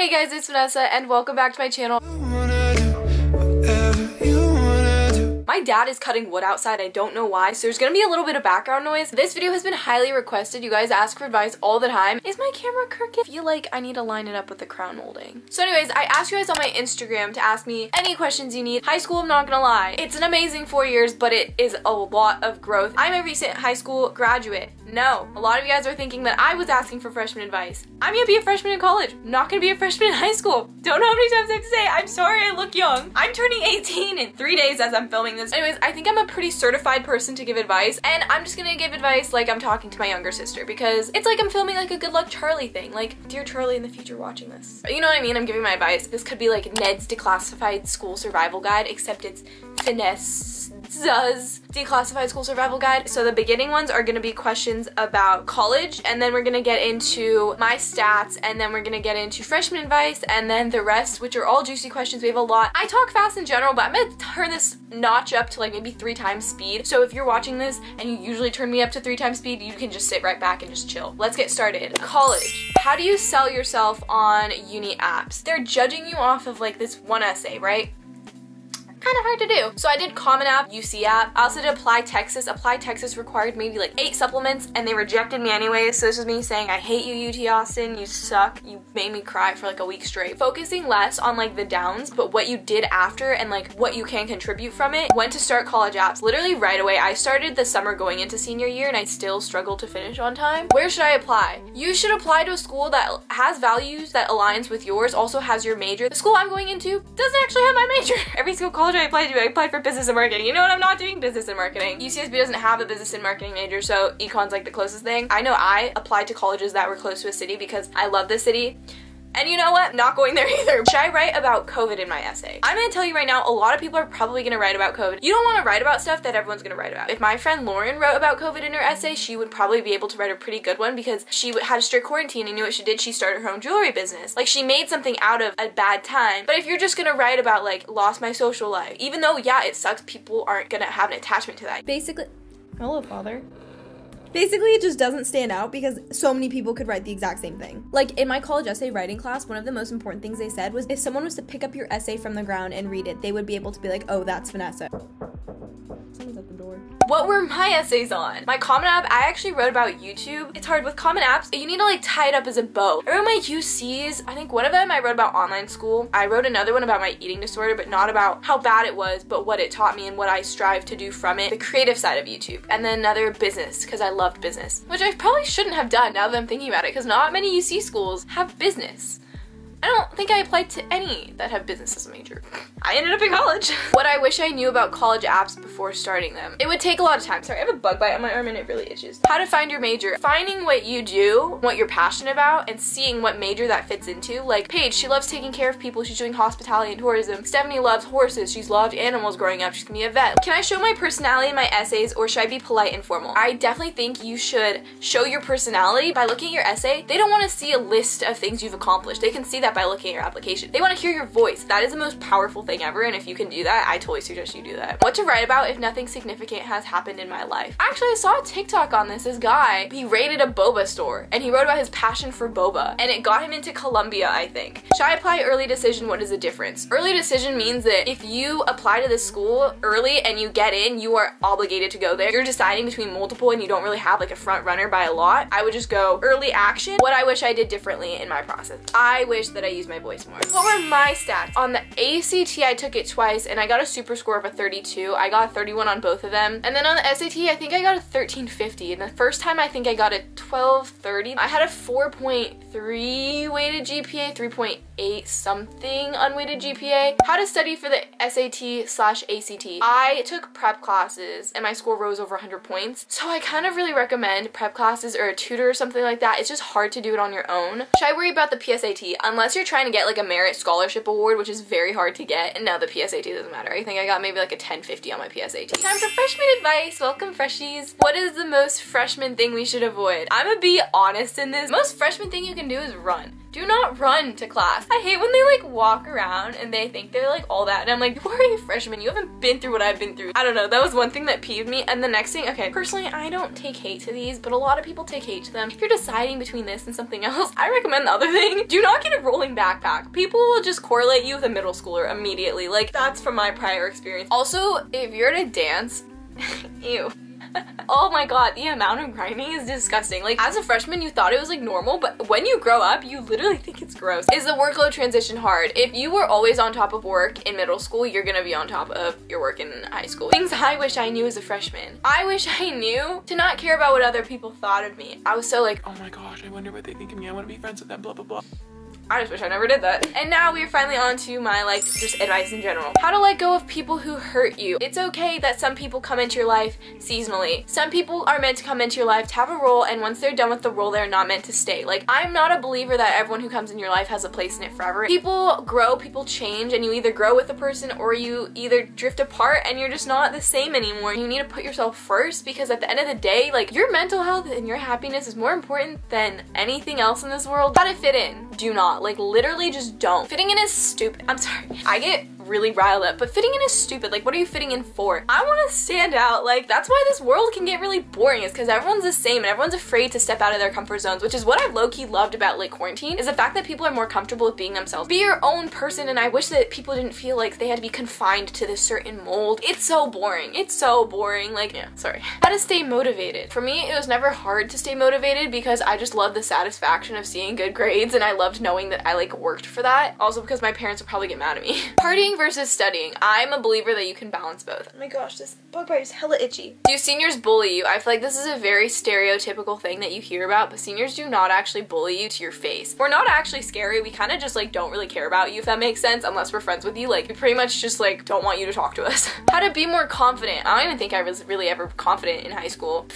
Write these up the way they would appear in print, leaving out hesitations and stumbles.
Hey guys, it's Vanessa and welcome back to my channel. My dad is cutting wood outside, I don't know why, so there's gonna be a little bit of background noise. This video has been highly requested. You guys ask for advice all the time. Is my camera crooked? I feel like I need to line it up with the crown molding. So anyways, I asked you guys on my Instagram to ask me any questions you need. High school, I'm not gonna lie. It's an amazing 4 years, but it is a lot of growth. I'm a recent high school graduate. No, a lot of you guys are thinking that I was asking for freshman advice. I'm gonna be a freshman in college. I'm not gonna be a freshman in high school. Don't know how many times I have to say, I'm sorry I look young. I'm turning 18 in 3 days as I'm filming this. Anyways, I think I'm a pretty certified person to give advice, and I'm just gonna give advice like I'm talking to my younger sister, because it's like I'm filming like a good luck Charlie thing. Like, dear Charlie in the future watching this. You know what I mean? I'm giving my advice. This could be like Ned's Declassified School Survival Guide, except it's NESSA'S Declassified School Survival Guide. So the beginning ones are gonna be questions about college, and then we're gonna get into my stats, and then we're gonna get into freshman advice, and then the rest, which are all juicy questions. We have a lot. I talk fast in general, but I'm gonna turn this notch up to like maybe 3 times speed. So if you're watching this and you usually turn me up to 3 times speed, you can just sit right back and just chill. Let's get started. College. How do you sell yourself on uni apps? They're judging you off of like this one essay, right? Kind of hard to do. So I did Common App, UC App. I also did Apply Texas. Apply Texas required maybe like 8 supplements and they rejected me anyway. So this was me saying, I hate you, UT Austin. You suck. You made me cry for like a week straight. Focusing less on like the downs, but what you did after and like what you can contribute from it. When to start college apps. Literally right away. I started the summer going into senior year and I still struggled to finish on time. Where should I apply? You should apply to a school that has values that aligns with yours, also has your major. The school I'm going into doesn't actually have my major. Every single college I applied for business and marketing. You know what? I'm not doing business and marketing. UCSB doesn't have a business and marketing major, so econ's like the closest thing. I know I applied to colleges that were close to a city because I love this city. And you know what? Not going there either. Should I write about COVID in my essay? I'm gonna tell you right now, a lot of people are probably gonna write about COVID. You don't wanna write about stuff that everyone's gonna write about. If my friend Lauren wrote about COVID in her essay, she would probably be able to write a pretty good one because she had a strict quarantine and knew what she did. She started her own jewelry business. Like, she made something out of a bad time. But if you're just gonna write about like, lost my social life, even though, yeah, it sucks, people aren't gonna have an attachment to that. Basically, hello, father. Basically, it just doesn't stand out because so many people could write the exact same thing. Like, in my college essay writing class, one of the most important things they said was if someone was to pick up your essay from the ground and read it, they would be able to be like, oh, that's Vanessa. Someone's at the door. What were my essays on? My Common App, I actually wrote about YouTube. It's hard with Common Apps. You need to like tie it up as a bow. I wrote my UCs. I think one of them I wrote about online school. I wrote another one about my eating disorder, but not about how bad it was, but what it taught me and what I strive to do from it. The creative side of YouTube. And then another business, because I loved business, which I probably shouldn't have done now that I'm thinking about it, because not many UC schools have business. I don't think I applied to any that have business as a major. I ended up in college. What I wish I knew about college apps before starting them. It would take a lot of time. Sorry, I have a bug bite on my arm and it really itches. How to find your major. Finding what you do, what you're passionate about, and seeing what major that fits into. Like Paige, she loves taking care of people. She's doing hospitality and tourism. Stephanie loves horses. She's loved animals growing up. She's gonna be a vet. Can I show my personality in my essays, or should I be polite and formal? I definitely think you should show your personality by looking at your essay. They don't want to see a list of things you've accomplished. They can see that by looking at your application. They want to hear your voice. That is the most powerful thing ever, and if you can do that, I totally suggest you do that. What to write about if nothing significant has happened in my life. Actually, I saw a TikTok on this. This guy, he raided a boba store, and he wrote about his passion for boba, and it got him into Colombia, I think. Should I apply early decision? What is the difference? Early decision means that if you apply to this school early and you get in, you are obligated to go there. You're deciding between multiple and you don't really have like a front runner by a lot. I would just go early action. What I wish I did differently in my process. I wish that I used my voice more. What were my stats? On the ACT, I took it twice and I got a super score of a 32. I got a 31 on both of them. And then on the SAT, I think I got a 1350. And the first time I think I got a 1230. I had a 4.3 weighted GPA, 3.8 something unweighted GPA. How to study for the SAT/ACT. I took prep classes and my score rose over 100 points. So I kind of really recommend prep classes or a tutor or something like that. It's just hard to do it on your own. Should I worry about the PSAT? Unless you're trying to get like a merit scholarship award, which is very hard to get. And no, the PSAT doesn't matter. I think I got maybe like a 1050 on my PSAT. Time for freshman advice. Welcome, freshies. What is the most freshman thing we should avoid? I'm gonna be honest in this. Most freshman thing you can do is run. Do not run to class. class. I hate when they like walk around and they think they're like all that, and I'm like, you are a freshman, you haven't been through what I've been through. I don't know, that was one thing that peeved me. And the next thing, okay, personally I don't take hate to these, but a lot of people take hate to them. If you're deciding between this and something else, I recommend the other thing. Do not get a rolling backpack. People will just correlate you with a middle schooler immediately. Like, that's from my prior experience. Also, if you're at a dance, ew. Oh my god, the amount of grinding is disgusting. Like, as a freshman, you thought it was like normal, but when you grow up, you literally think it's gross. Is the workload transition hard? If you were always on top of work in middle school, you're gonna be on top of your work in high school. Things I wish I knew as a freshman. I wish I knew to not care about what other people thought of me. I was so like, oh my gosh, I wonder what they think of me. I want to be friends with them, blah, blah, blah. I just wish I never did that. And now we're finally on to my like just advice in general. How to let go of people who hurt you. It's okay that some people come into your life seasonally. Some people are meant to come into your life to have a role, and once they're done with the role, they're not meant to stay. Like, I'm not a believer that everyone who comes in your life has a place in it forever. People grow, people change, and you either grow with a person or you either drift apart and you're just not the same anymore. You need to put yourself first, because at the end of the day, like, your mental health and your happiness is more important than anything else in this world. How to fit in. Do not. Like, literally just don't. Fitting in is stupid. I'm sorry. I get really riled up, but fitting in is stupid. Like, what are you fitting in for? I want to stand out. Like, that's why this world can get really boring, is because everyone's the same and everyone's afraid to step out of their comfort zones, which is what I've low-key loved about like quarantine, is the fact that people are more comfortable with being themselves. Be your own person, and I wish that people didn't feel like they had to be confined to this certain mold. It's so boring. It's so boring. Like, yeah, sorry. How to stay motivated. For me, it was never hard to stay motivated because I just love the satisfaction of seeing good grades, and I loved knowing that I like worked for that. Also because my parents would probably get mad at me. Partying versus studying. I'm a believer that you can balance both. Oh my gosh, this bug bite is hella itchy. Do seniors bully you? I feel like this is a very stereotypical thing that you hear about, but seniors do not actually bully you to your face. We're not actually scary. We kind of just like don't really care about you, if that makes sense, unless we're friends with you. Like, we pretty much just like don't want you to talk to us. How to be more confident. I don't even think I was really ever confident in high school.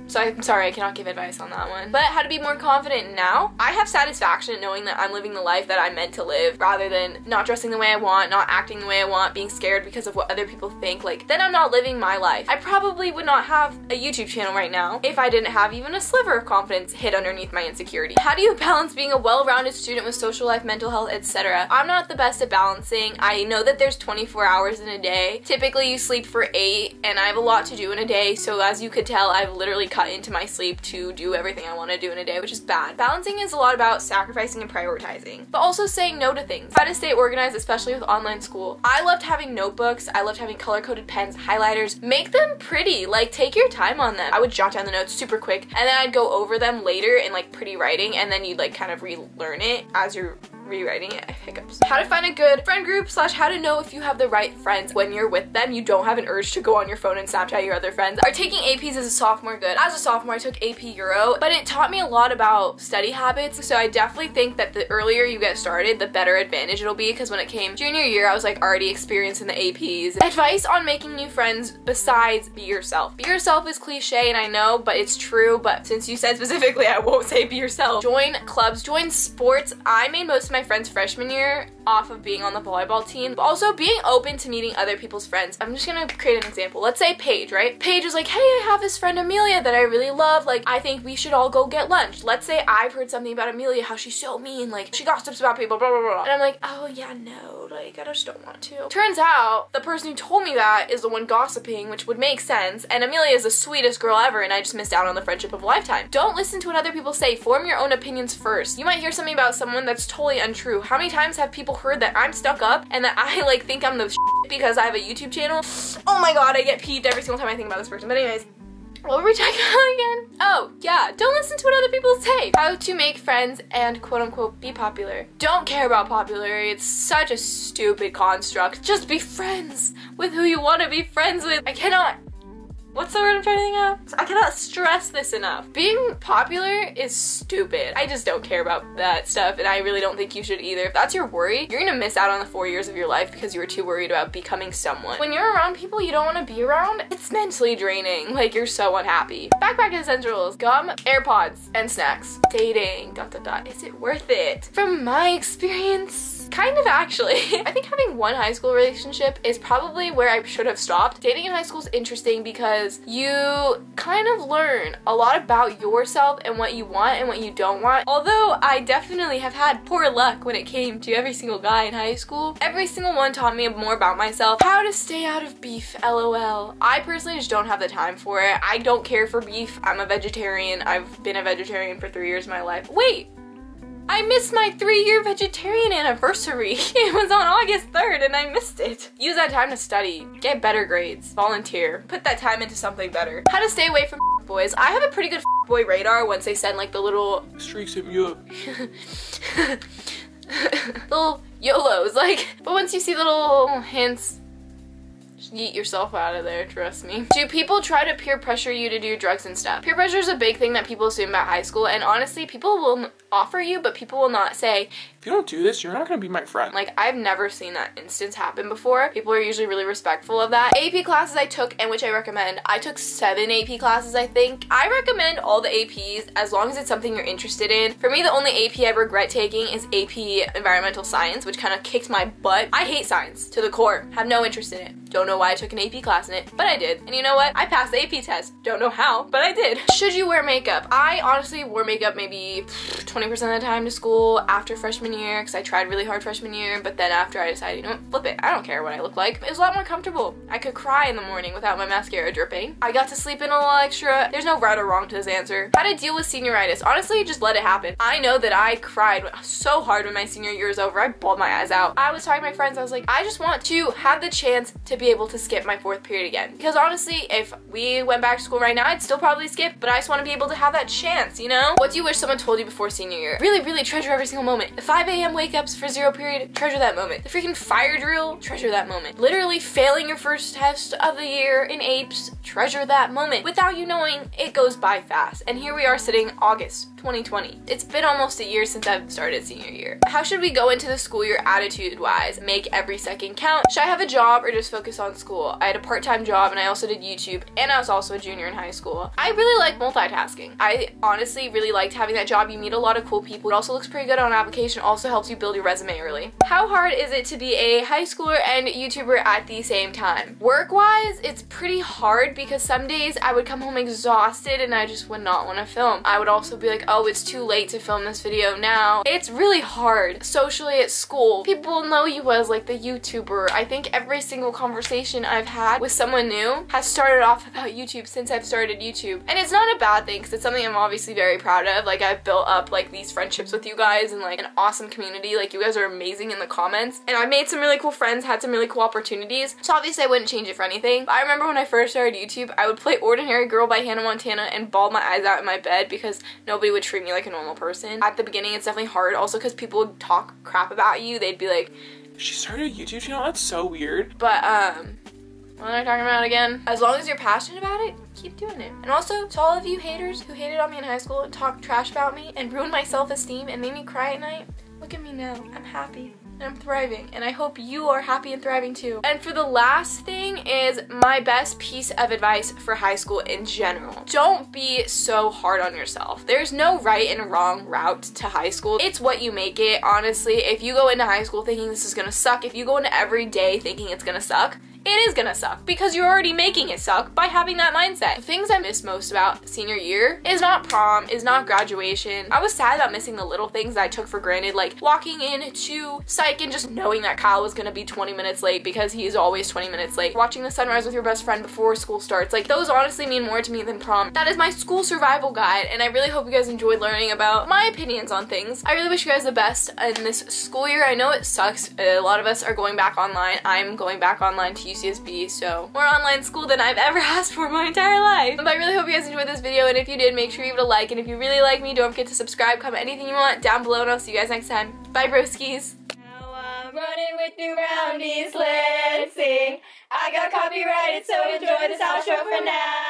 So I'm sorry, I cannot give advice on that one. But how to be more confident now? I have satisfaction in knowing that I'm living the life that I'm meant to live, rather than not dressing the way I want, not acting the way I want, being scared because of what other people think. Like, then I'm not living my life. I probably would not have a YouTube channel right now if I didn't have even a sliver of confidence hid underneath my insecurity. How do you balance being a well-rounded student with social life, mental health, etc.? I'm not the best at balancing. I know that there's 24 hours in a day. Typically you sleep for 8, and I have a lot to do in a day, so as you could tell, I've literally cut into my sleep to do everything I want to do in a day, which is bad. Balancing is a lot about sacrificing and prioritizing, but also saying no to things. How to stay organized, especially with online school. I loved having notebooks. I loved having color-coded pens, highlighters. Make them pretty. Like, take your time on them. I would jot down the notes super quick, and then I'd go over them later in like pretty writing, and then you'd like kind of relearn it as you're rewriting it. Hiccups. How to find a good friend group / how to know if you have the right friends. When you're with them, you don't have an urge to go on your phone and Snapchat your other friends. Are taking APs as a sophomore good? As a sophomore, I took AP Euro, but it taught me a lot about study habits, so I definitely think that the earlier you get started, the better advantage it'll be, because when it came junior year, I was like already experienced in the APs. Advice on making new friends besides be yourself. Be yourself is cliche, and I know, but it's true, but since you said specifically, I won't say be yourself. Join clubs, join sports. I made most of my friends freshman year off of being on the volleyball team, but also being open to meeting other people's friends. I'm just gonna create an example. Let's say Paige, right? Paige is like, hey, I have this friend Amelia that I really love. Like, I think we should all go get lunch. Let's say I've heard something about Amelia, how she's so mean, like she gossips about people, blah, blah, blah. And I'm like, oh yeah, no, like I just don't want to. Turns out the person who told me that is the one gossiping, which would make sense. And Amelia is the sweetest girl ever, and I just missed out on the friendship of a lifetime. Don't listen to what other people say. Form your own opinions first. You might hear something about someone that's totally untrue. How many times have people heard that I'm stuck up and that I like think I'm the shit because I have a YouTube channel? Oh my god, I get peeved every single time I think about this person. But anyways, what were we talking about again? Oh, yeah, don't listen to what other people say. How to make friends and quote-unquote be popular. Don't care about popularity. It's such a stupid construct. Just be friends with who you want to be friends with. What's the word I'm trying to think of? I cannot stress this enough. Being popular is stupid. I just don't care about that stuff, and I really don't think you should either. If that's your worry, you're gonna miss out on the 4 years of your life because you were too worried about becoming someone. When you're around people you don't want to be around, it's mentally draining. Like, you're so unhappy. Backpack essentials: gum, AirPods, and snacks. Dating, ... Is it worth it? From my experience, Kind of, actually. I think having one high school relationship is probably where I should have stopped. Dating in high school is interesting because you kind of learn a lot about yourself and what you want and what you don't want. Although I definitely have had poor luck when it came to every single guy in high school. Every single one taught me more about myself. How to stay out of beef, LOL. I personally just don't have the time for it. I don't care for beef. I'm a vegetarian. I've been a vegetarian for 3 years of my life. Wait! I missed my 3-year vegetarian anniversary. It was on August 3rd and I missed it. Use that time to study, get better grades, volunteer, put that time into something better. How to stay away from boys. I have a pretty good boy radar once they send like the little streaks hit me up. Little YOLOs, like, but once you see the little hints, just yeet yourself out of there, trust me. Do people try to peer pressure you to do drugs and stuff? Peer pressure is a big thing that people assume about high school, and honestly, people will offer you, but people will not say, if you don't do this, you're not gonna be my friend. Like, I've never seen that instance happen before. People are usually really respectful of that. AP classes I took, and which I recommend. I took 7 AP classes, I think. I recommend all the APs as long as it's something you're interested in. For me, the only AP I regret taking is AP Environmental Science, which kind of kicked my butt. I hate science to the core. Have no interest in it. Don't know why I took an AP class in it, but I did. And you know what? I passed the AP test. Don't know how, but I did. Should you wear makeup? I honestly wore makeup maybe 20% of the time to school after freshman year, because I tried really hard freshman year, but then after I decided, you know what, flip it. I don't care what I look like. It was a lot more comfortable. I could cry in the morning without my mascara dripping. I got to sleep in a little extra. There's no right or wrong to this answer. How to deal with senioritis? Honestly, just let it happen. I know that I cried so hard when my senior year was over. I bawled my eyes out. I was talking to my friends, I was like, I just want to have the chance to be able to skip my 4th period again. Because honestly, if we went back to school right now, I'd still probably skip, but I just want to be able to have that chance, you know? What do you wish someone told you before senior year? Really, really treasure every single moment. The 5 a.m. wake-ups for 0 period, treasure that moment. The freaking fire drill, treasure that moment. Literally failing your first test of the year in APES, treasure that moment. Without you knowing, it goes by fast. And here we are sitting August 2020. It's been almost a year since I've started senior year. How should we go into the school year attitude-wise? Make every second count. Should I have a job or just focus on school? I had a part-time job and I also did YouTube, and I was also a junior in high school. I really like multitasking. I honestly really liked having that job. You meet a lot of cool people. It also looks pretty good on an application, also helps you build your resume early. How hard is it to be a high schooler and YouTuber at the same time? Work-wise, it's pretty hard because some days I would come home exhausted and I just would not want to film. I would also be like, oh, it's too late to film this video now. It's really hard. Socially at school, people know you as like the YouTuber. I think every single conversation I've had with someone new has started off about YouTube since I've started YouTube. And it's not a bad thing because it's something I'm obviously very proud of. Like, I've built up like these friendships with you guys and like an awesome community. Like, you guys are amazing in the comments. And I made some really cool friends, had some really cool opportunities. So obviously I wouldn't change it for anything. But I remember when I first started YouTube, I would play Ordinary Girl by Hannah Montana and bawl my eyes out in my bed because nobody would treat me like a normal person. At the beginning, it's definitely hard also because people would talk crap about you. They'd be like, she started a YouTube channel? That's so weird. But, what am I talking about again? As long as you're passionate about it, keep doing it. And also, to all of you haters who hated on me in high school and talked trash about me and ruined my self-esteem and made me cry at night, look at me now. I'm happy. And I'm thriving, and I hope you are happy and thriving too. And for the last thing is my best piece of advice for high school in general. Don't be so hard on yourself. There's no right and wrong route to high school. It's what you make it, honestly. If you go into high school thinking this is gonna suck, if you go into every day thinking it's gonna suck, it is gonna suck because you're already making it suck by having that mindset. The things I miss most about senior year is not prom, is not graduation. I was sad about missing the little things that I took for granted, like walking into psych and just knowing that Kyle was gonna be 20 minutes late because he's always 20 minutes late. Watching the sunrise with your best friend before school starts. Like, those honestly mean more to me than prom. That is my school survival guide, and I really hope you guys enjoyed learning about my opinions on things. I really wish you guys the best in this school year. I know it sucks. A lot of us are going back online. I'm going back online to UCSB, so more online school than I've ever asked for my entire life. But I really hope you guys enjoyed this video, and if you did, make sure you give it a like, and if you really like me, don't forget to subscribe, comment anything you want down below, and I'll see you guys next time. Bye, broskies. Now I'm running with you roundies, let's sing. I got copyrighted, so enjoy this outro for now.